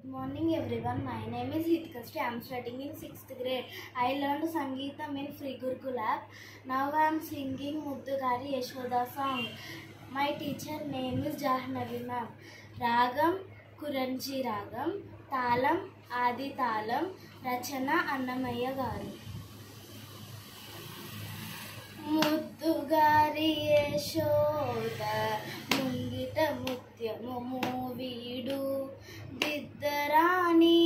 Morning everyone, my name is Hitkasti. I am studying in 6th grade. I learned Sangeetam in Free Gurukul app. Now I am singing Muddugari Yashoda song. My teacher name is Jahnavi ma'am. Ragam Kuranji Ragam, Talam Adi Talam, Rachana Annamaya Garu. Muddugari Yashoda Mungita Mutyamu Movidu దిద్దరాణి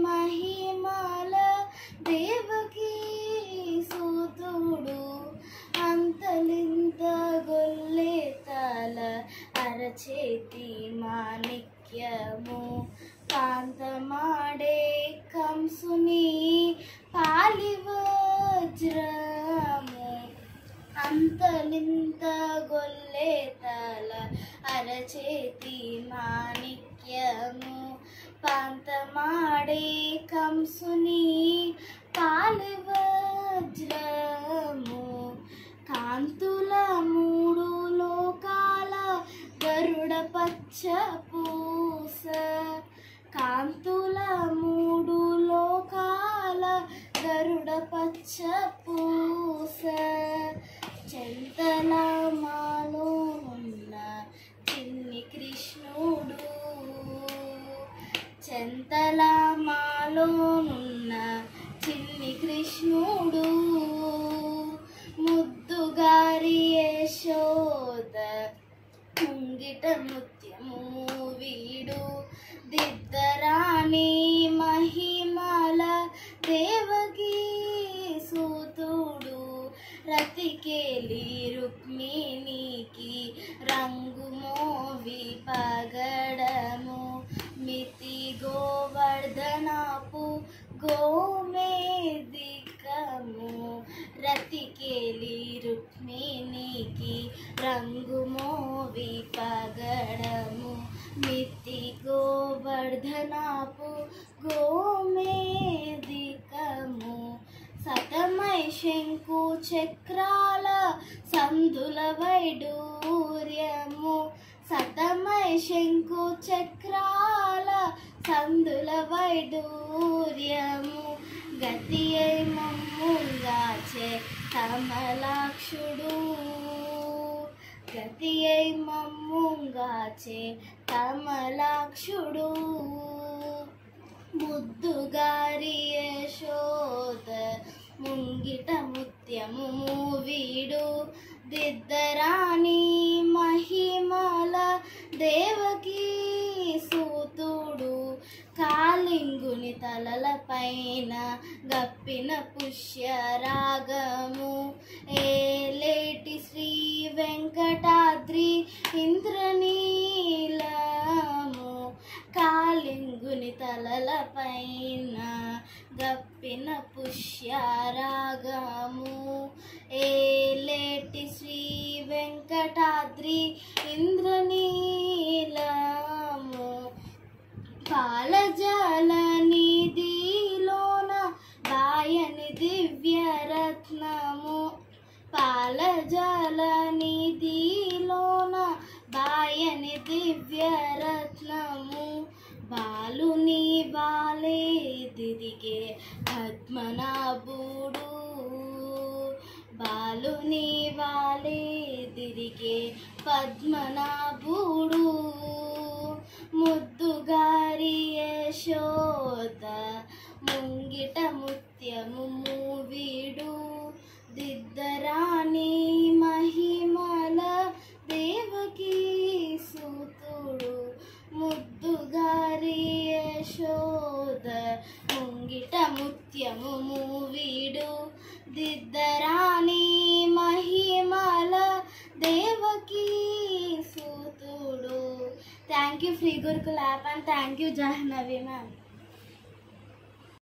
మహిమల దేవకీ సూతుడు అంతలింత గొల్లెతల అరచేతి మాణిక్యము కాంతమాడే కంసుని పాలివజ్రము అంతలింత గొల్లెతల అరచేతి మాణిక్యము పాంతమాడే కంసుని పాలివజ్రము కాంతుల మూడు లోకాల గరుడ పచ్చ పూస కాంతుల మూడు లోకాల గరుడ పచ్చ పూస చెంతల మాలో ఉన్న చిన్ని కృష్ణుడు చెంతల మాలోనున్న చిన్ని కృష్ణుడు ముద్దుగారి యశోద ముంగిట ముత్యము వీడు దిద్దరాణి మహిమల దేవకీ సూతుడు రతికేలి రుక్మిణికి రంగు మోవి పగడము మితి గోవర్ధనపు గోమేదికము రతికేలి రుక్మిణికి రంగు మోవి పగడము మితి గోవర్ధనపు గోమేదికము సతమై శంకు చక్రాల సందుల వైడూర్యము సతమై శంకు చక్రాల సందుల వైడూర్యము గతి అయి మమ్ముగాచే కమలాక్షుడు గతి అయి మమ్ముగాచే కమలాక్షుడు ముద్దుగారి యశోద ముంగిట ముత్యము వీడు దిద్దరాణి మహిమల దేవకీ సూతుడు కాలింగుని తలల పైన గప్పిన పుష్యరాగము ఏలేటి శ్రీ వెంకటాద్రి ఇంద్రనీలము కాలింగుని తలల పైన గప్పిన పుష్యరాగము ఏలేటి శ్రీ వెంకటాద్రి ఇంద్రనీలము పాలజల నిధిలోన దాయని దివ్యరత్నము పాలజల నిధిలోన దాయని దివ్యరత్నము బాలుని బాలే తిరిగే పద్మనాభుడు బాలుని వాలే తిరిగే పద్మనాభుడు ముద్దుగారి యశోద ముంగిట ముత్యము వీడు దిద్దరాణి మహిమల దేవకీ సూతుడు ముద్దుగారి యశోద ముంగిట ముత్యము వీడు దిద్దరాణి మహిమల దేవకీ సూతుడు. Thank you Free Gurukul app and thank you Jahnavi ma'am.